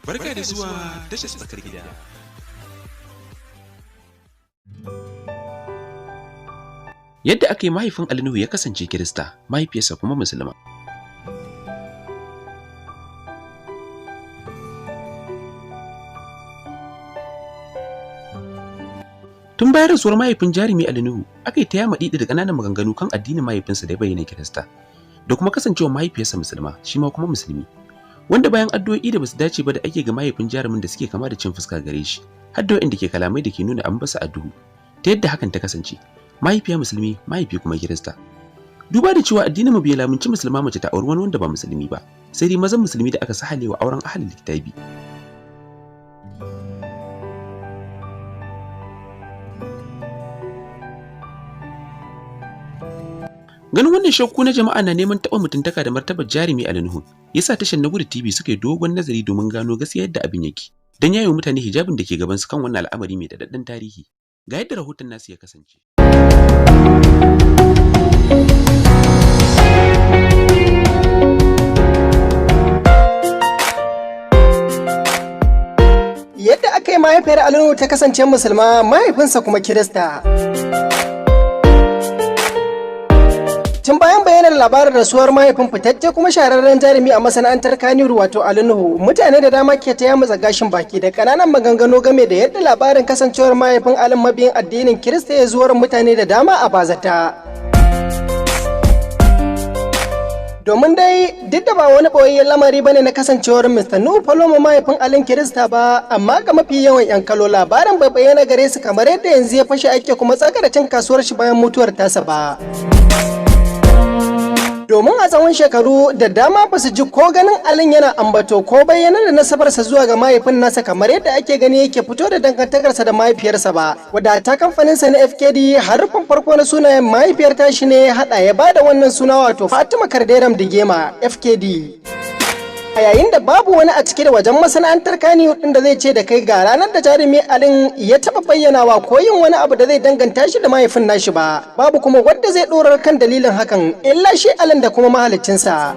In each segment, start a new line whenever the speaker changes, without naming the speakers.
Barka da zuwa tashar tsakar gida. Yadda aka yi mahaifin Ali Nuhu ya kasance Kirista, mahaifiyarsa kuma Musulma. Tun bayan rasuwar mahaifin jarumi Ali Nuhu, aka yi ta yama ɗiɗi da ƙananan maganganu kan addinin mahaifinsa da ya bayyana Kirista, da kuma kasancewa mahaifiyarsa Musulma, shi ma kuma Musulmi. Wanda bayan addu'o'i da basu dace ba da ake ga mahaifin jarumin da suke kama da cin fuska gare shi, har da waɗanda ke kalamai da ke nuna an basu a duhu, ta yadda hakan ta kasance, mahaifiya Musulmi, mahaifi kuma Kirista. Duba da cewa addinin mu bai lamunci Musulma mace ta auri wani wanda ba Musulmi ba, sai dai mazan Musulmi da aka sahalewa auren ahlul kitabi. Ganin wannan shakku na jama'a na neman taɓa mutuntaka da martabar jarumi Ali Nuhu, yasa tashar Nagudu TV suka yi dogon nazari domin gano gaskiya yadda abin yake, don yayo mutane hijabin da ke gaban su kan wannan al'amari mai daɗaɗɗen tarihi. Ga yadda rahoton nasu ya kasance.
Yadda aka yi mahaifiyar Ali Nuhu ta kasance Musulma, mahaifinsa kuma Kirista. Tun bayan bayanan labarin rasuwar mahaifin fitacce kuma shahararren jarumi a masana'antar Kannywood wato Ali Nuhu, mutane da dama ke ta yamutsa gashin baki da ƙananan maganganu game da yadda labarin kasancewar mahaifin Ali mabiyin addinin Kirista ya zuwar mutane da dama a bazata. Domin dai duk da ba wani ɓoyayyen lamari bane na kasancewar Mr. Nuhu Paloma mahaifin Alin Kirista ba, amma ga mafi yawan 'yan kallo labarin bai bayyana gare su kamar yadda yanzu ya fashe ake kuma tsaka da cin kasuwar shi bayan mutuwar tasa ba. Domin a tsawon shekaru da dama ba su ji ko ganin Alin yana ambato ko bayyana da nasabarsa zuwa ga mahaifin nasa kamar yadda ake gani yake fito da dangantakarsa da mahaifiyarsa ba, wadda ta kamfaninsa na FKD harufan farko na sunayen mahaifiyar tashi ne hada ya bada wannan suna wato Fatima Karderam Digema FKD. A yayin da babu wani a cike da wajen masana'antar Kannywood din da zai ce da kai ga ranar da jarumi Alin ya taba bayyanawa ko yin wani abu da zai danganta shi da mahaifin nashi ba, babu kuma wanda zai dorar kan dalilin hakan illa shi Alin da kuma mahaliccinsa.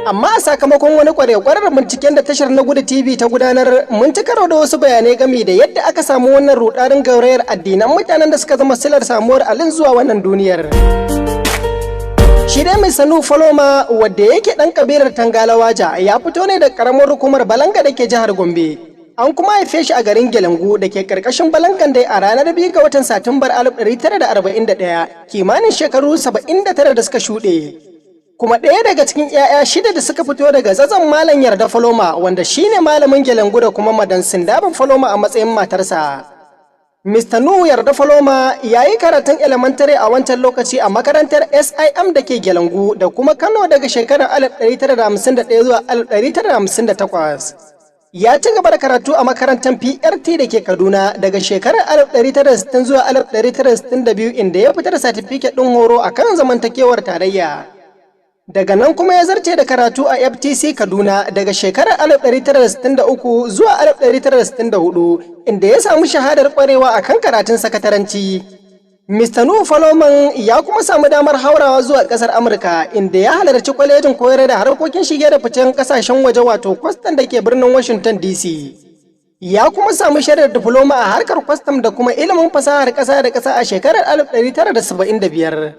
Amma a sakamakon wani kwarekwarar binciken da tashar Nagudu TV ta gudanar, mun ci karo da wasu bayanai game da yadda aka samu wannan rudarin gaurayar addinan mutanen da suka zama silar samuwar Alin zuwa wannan duniyar. Shi dai Mr. Nuhu Paloma wadda yake ɗan kabilar Tangalawaja ya fito ne da ƙaramar hukumar Balanga da ke jihar Gombe. An kuma haife shi a garin Gelengu da ke ƙarƙashin Balangan dai a ranar 2 ga watan Satumbar 1941, kimanin shekaru 79 da suka shuɗe. Kuma ɗaya daga cikin 'ya'ya 6 da suka fito daga tsatson Malam Yarda Paloma wanda shine malamin Gelengu da kuma Madan Sindaba Paloma a matsayin matarsa. Mr. Nuhu Yarda Paloma ya yi karatun elementary a wancan lokaci a makarantar SIM da ke Gelengu da kuma Kano daga shekarar 1951 zuwa 1958. Ya ci gaba da karatu a makarantar PRT da ke Kaduna daga shekarar 1960 zuwa 1962 inda ya fitar da satifiket ɗin horo a kan zamantakewar tarayya. Daga nan kuma ya zarce da karatu a FTC Kaduna daga shekarar 1963 zuwa 1964 inda ya samu shahadar kwarewa a kan karatun sakataranci. Mr. Nuhu Paloma ya kuma samu damar haurawa zuwa ƙasar Amurka inda ya halarci kwalejin koyar da harkokin shige da ficen ƙasashen waje wato kwastam da ke birnin Washington DC. Ya kuma samu shaidar diploma a harkar kwastam da kuma ilimin fasahar ƙasa da ƙasa a shekarar 1975.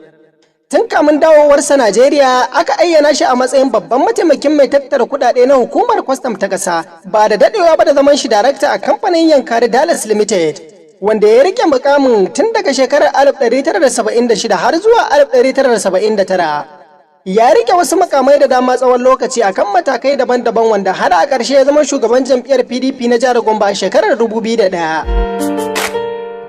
Tun kamun dawowarsa Najeriya aka ayyana shi a matsayin babban mataimakin mai tattara kudade na hukumar kwastam ta ƙasa, ba da dadewa ba da zaman shi darakta a kamfanin Yankari Dallas Limited, wanda ya rike mukamin tun daga shekarar 1976 har zuwa 1979. Ya rike wasu mukamai da dama tsawon lokaci akan matakai daban-daban wanda har a ƙarshe ya zama shugaban jam'iyyar PDP na jihar Gombe a shekarar 2001.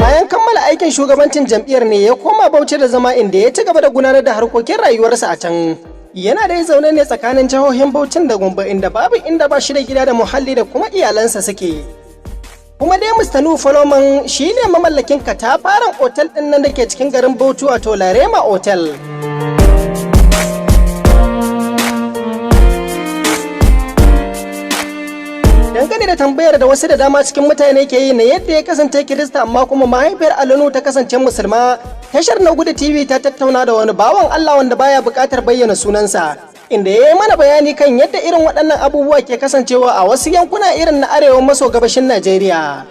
Bayan kammala aikin shugabancin jam'iyyar ne ya koma Bauchi da zama inda ya ci gaba da gudanar da harkokin rayuwarsa a can. Yana dai zaune ne tsakanin jihohin Bauchin da Gombe inda babu inda ba shi da gida da muhalli da kuma iyalansa suke. Kuma dai Mr. Nuhu Paloma shi ne mamallakin katafaren otel ɗin nan da ke cikin garin Bauchi wato Larema Otel. Dangane da tambayar da wasu da dama cikin mutane ke yi na yadda ya kasance Kirista amma kuma mahaifiyar Ali Nuhu ta kasance Musulma, tashar Nagudu TV ta tattauna da wani bawan Allah wanda baya buƙatar bayyana sunansa, inda ya yi mana bayani kan yadda irin waɗannan abubuwa ke kasancewa a wasu yankuna irin na arewa maso gabashin Najeriya.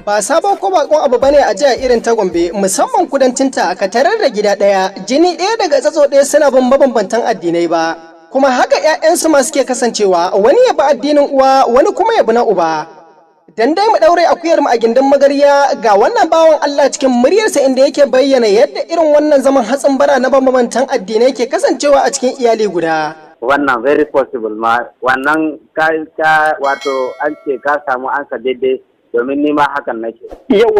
Ba sabon ko bakon abu bane a jiya irin ta Gombe, musamman kudancinta ka tarar da gida ɗaya, jini ɗaya daga tsatso ɗaya suna bin mabambantan addinai ba. Kuma haka 'ya'yansu ma suke kasancewa, wani ya bi addinin uwa, wani kuma ya bi na uba. Dan dai mu daure akuyar mu a gindin magarya, ga wannan bawan Allah cikin muryarsa inda yake bayyana yadda irin wannan zaman hatsin bara na bambantan addinai ke kasancewa a cikin iyali guda.
Wannan very possible ma, wannan ka wato an ce ka samu ansa daidai, domin ni ma hakan nake.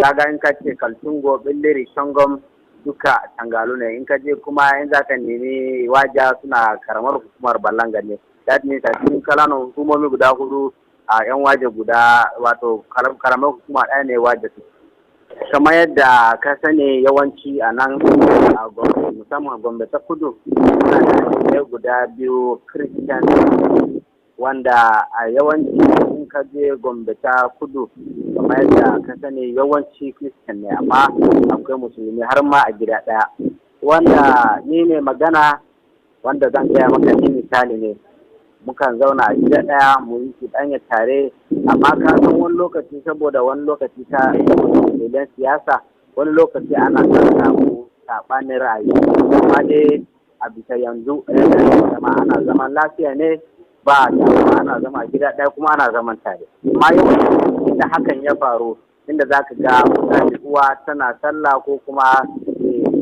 Kaga in ka ce Kaltungo, Billiri, Shangom duka Tangalu ne, in ka je kuma in za ka nemi waja suna karamar hukumar Balanga ne. That means a cikin kalanon hukumomi guda hudu a 'yan waje guda, wato karamar hukuma ɗaya ne waje su. Kamar yadda ka sani yawanci a nan a Gombe, musamman Gombe ta kudu, suna guda biyu kiristan, wanda a yawanci in ka je Gombe ta kudu, kamar yadda ka sani yawanci kiristan ne, amma akwai musulmi har ma a gida ɗaya. Wanda ni ne magana, wanda zan gaya maka ni misali ne. Mukan zauna a gida ɗaya mu yi kiɗanya tare, amma ka san wani lokaci saboda wani lokaci ta dalilan siyasa, wani lokaci ana samu saɓanin ra'ayi, amma dai a bisa yanzu zama ana zaman lafiya ne, ba a ana zama a gida ɗaya kuma ana zaman tare. Amma yau inda hakan ya faru, inda za ka ga uwa tana sallah ko kuma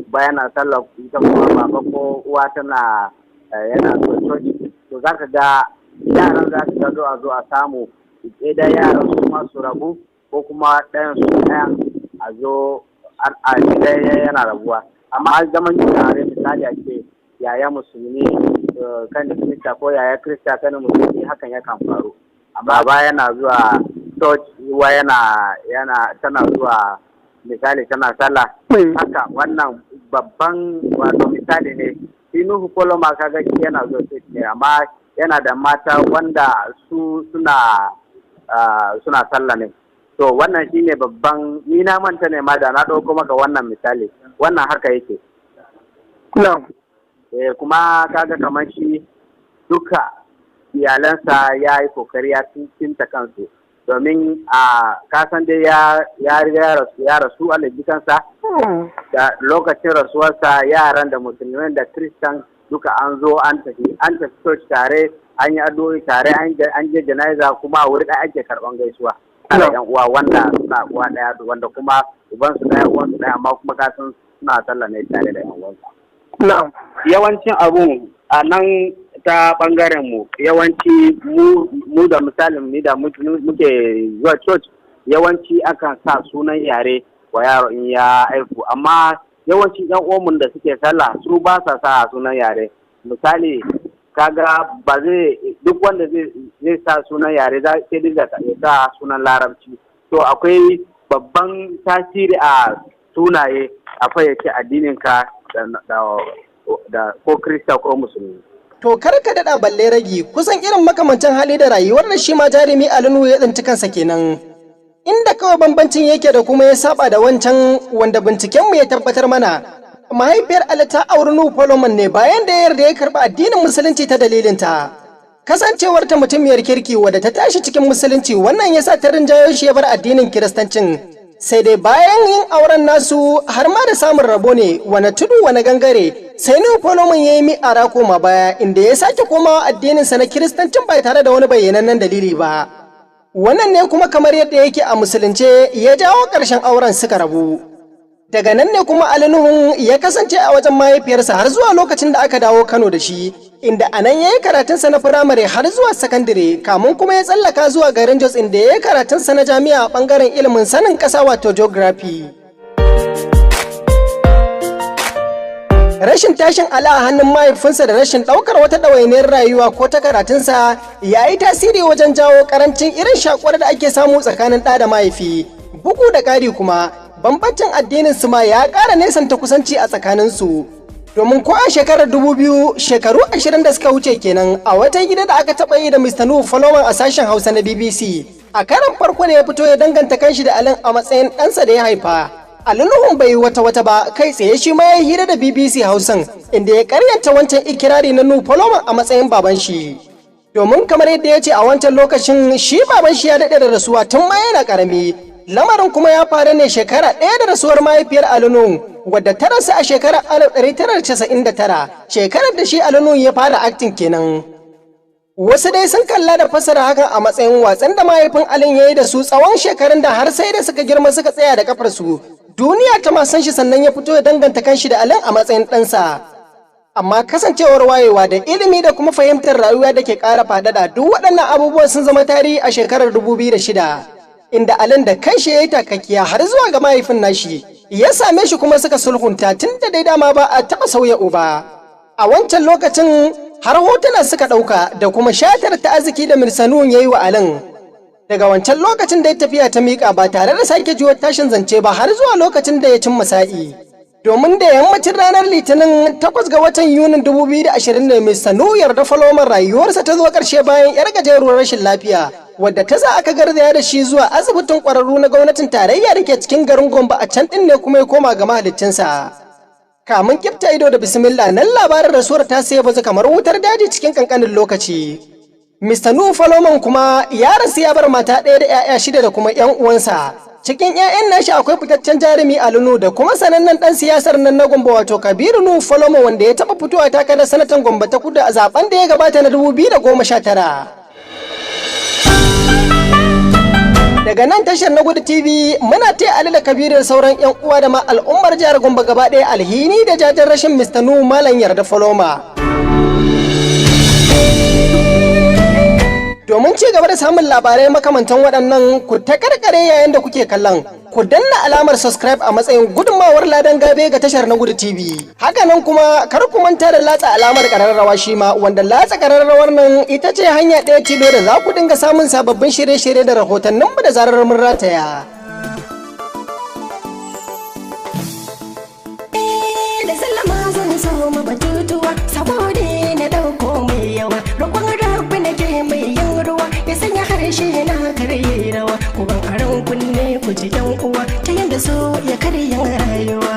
bayan sallah ita kuma baba ko uwa tana yana coci, to za ka ga yaran za ka ga zo a samu da yaran su masu rabu, ko kuma ɗayan su ɗayan a zo a ɗaya yana rabuwa. Amma zaman yin tare misali a ce yaya musulmi kan kirista ko yaya kirista kan musulmi, hakan yakan faru. Amma ba yana zuwa church, uwa yana tana zuwa misali tana sallah, haka wannan babban wato misali ne. Nuhu Koloma kaga shi yana zo ne, amma yana da mata wanda su suna sallah ne. To wannan shine babban, ni na manta ne ma da na ɗauko maka wannan misali, wannan haka yake. Kuma kaga kamar shi duka iyalansa ya yi kokari ya tinta kansu, domin a kasan dai ya riga ya rasu alajikansa, da lokacin rasuwarsa yaran da musulmai da kiristan duka an zo an tafi church tare, an yi addu'o'i tare, an je janaiza, kuma a wuri ɗaya ake karɓan gaisuwa ana yan uwa wanda suna uwa ɗaya, wanda kuma ubansu ɗaya uwansu ɗaya, amma kuma kasan suna sallah ne tare da yan uwansa. Yawancin abun a nan ta bangaren mu, yawanci mu da misalin ni da muke zuwa church, yawanci akan sa sunan yare wa yaro in ya aiku, amma yawanci yan uwanmu da suke sallah su ba sa sunan yare. Misali kaga ba zai, duk wanda zai sa sunan yare sai dai ya sa sunan larabci. To akwai babban tasiri a sunaye, a fayyace addininka da ko kirista ko musulmi.
To kar ka daɗa balle ragi, kusan irin makamancin hali da rayuwar da shi ma jarumi Nuhu ya tsinci kansa kenan. Inda kawai bambancin yake da kuma ya saba da wancan wanda bincikenmu ya tabbatar mana. Mahaifiyar Ali ta auri Nuhu Foloman ne bayan da ya yarda ya karɓi addinin musulunci ta dalilinta. Kasancewar ta mutumiyar kirki wadda ta tashi cikin musulunci, wannan ya sa ta rinjayo shi ya bar addinin kiristancin. Sai dai bayan yin auren nasu har ma da samun rabo ne, wani tudu wani gangare, sai Nuhu Foloman ya yi mi'ara koma baya, inda ya sake komawa addininsa na kiristancin ba tare da wani bayyanannen dalili ba. Wannan ne kuma kamar yadda yake a musulunce ya jawo ƙarshen auren suka rabu. Daga nan ne kuma Ali Nuhun ya kasance a wajen mahaifiyarsa har zuwa lokacin da aka dawo Kano da shi, inda a nan ya yi karatunsa na firamare har zuwa sakandire, kamun kuma ya tsallaka zuwa garin Jos inda ya yi karatunsa na jami'a a ɓangaren ilimin sanin ƙasa wato geography. Rashin tashin ala a hannun mahaifinsa da rashin ɗaukar wata ɗawainiyar rayuwa ko ta karatunsa ya yi tasiri wajen jawo ƙarancin irin shakuwar da ake samu tsakanin ɗa da mahaifi. Bugu da ƙari kuma, bambancin addinin su ma ya ƙara nesanta kusanci a tsakaninsu. Domin ko a shekarar 2000, shekaru 20 da suka wuce kenan, a wata gida da aka taɓa yi da Mr. Nuhu Foloman a sashen Hausa na BBC, a karan farko ne ya fito ya danganta kanshi da Alin a matsayin ɗansa da ya haifa. Ali Nuhun bai wata ba kai tsaye shi ma ya hira da BBC Hausan inda ya karyanta wancan ikirari na Nuhu Faloman a matsayin baban shi. Domin kamar yadda ya ce a wancan lokacin shi baban shi ya daɗe da rasuwa tun ma yana ƙarami. Lamarin kuma ya faru ne shekara ɗaya da rasuwar mahaifiyar Ali Nuhu wadda ta rasu a shekarar 1999, shekarar da shi Ali Nuhu ya fara acting kenan. Wasu dai sun kalla da fasara hakan a matsayin watsan da mahaifin Alin ya yi da su tsawon shekarun da har sai da suka girma suka tsaya da kafarsu. Duniya ta ma san shi sannan ya fito ya danganta kanshi da Alin a matsayin ɗansa. Amma kasancewar wayewa da ilimi da kuma fahimtar rayuwa da ke ƙara faɗaɗa duk waɗannan abubuwan sun zama tarihi a shekarar 2006, inda Alin da kanshi ya yi takakkiya har zuwa ga mahaifin nashi. Ya same shi kuma suka sulhunta tun da dai dama ba a taɓa sauya uba. A wancan lokacin har hotuna suka ɗauka da kuma shatar ta arziki da Mirsanun ya yi wa Alin. Daga wancan lokacin da ya tafiya ta miƙa ba tare da sake jiwo tashin zance ba har zuwa lokacin da ya cimma sa'i. Domin da yammacin ranar Litinin 8 ga watan Yunin 2020 ne Mirsanun yarda Faloman rayuwarsa ta zo ƙarshe bayan 'yar gajeruwar rashin lafiya, wadda ta sa aka garzaya da shi zuwa asibitin ƙwararru na gwamnatin tarayya da ke cikin garin Gombe. A can ɗin ne kuma ya koma ga mahaliccinsa. Kamun kifta ido da bismillah nan labarin rasuwar ta sai bazu kamar wutar daji cikin kankanin lokaci. Mr. Nuhu Faloman kuma ya rasu ya bar mata ɗaya da 'ya'ya 6 da kuma 'yan uwansa. Cikin 'ya'yan nashi akwai fitaccen jarumi Ali Nuhu da kuma sanannen ɗan siyasar nan na Gombe wato Kabiru Nuhu Faloman wanda ya taɓa fitowa takarar sanatan Gombe ta Kudu a zaben da ya gabata na 2019. Daga nan tashar na Gudu TV muna taya Ali da Kabiru da sauran 'yan uwa da ma al'ummar jihar Gombe gaba ɗaya alhini da jajen rashin Mr. Nuhu Malam Yarda Faloma. Domin ci gaba da samun labarai makamantan waɗannan ku ta karkare yayin da kuke kallon, ku danna alamar subscribe a matsayin gudunmawar ladan gabe ga tashar na Gudu TV. Hakanan kuma kar ku manta da latsa alamar ƙararrawa shi ma, wanda latsa ƙararrawar nan ita ce hanya ɗaya tilo da za ku dinga samun sababbin shirye-shirye da rahotanninmu da zarar mun rataya.
Da sallama zan so mu batutuwa saboda na dauko mai yawa, roƙon rabbi nake mai yin ruwa ya sanya harshe na karye rawa, ku ban aron kunne ku ji dan uwa ta yanda so ya karya rayuwa.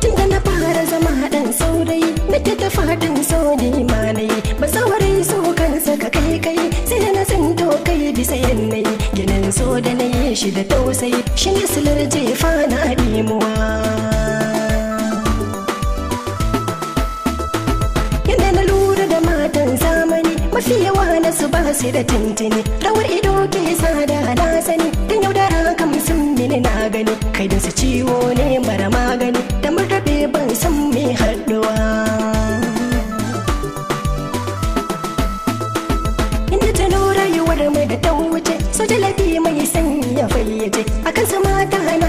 Tunda na fara zama dan saurayi nake ta fadin so ne ma nayi, ba saurayi so kansa ka kai sai na tsinto kai bisa yanayi, ginin so da nayi shi da tausayi shi ne silar jefa na dimuwa. Yanda na lura da matan zamani mafi yawa na su ba su da tintini, rawar ido ke sada na sani dan yaudara kam sun mini na gani, kai da su ciwo ne mara magani da murtabe ban san me haɗuwa. Inda ta lura yiwuwar mai da ta wuce so jalabi mai sanya fayyace akan sama ta hana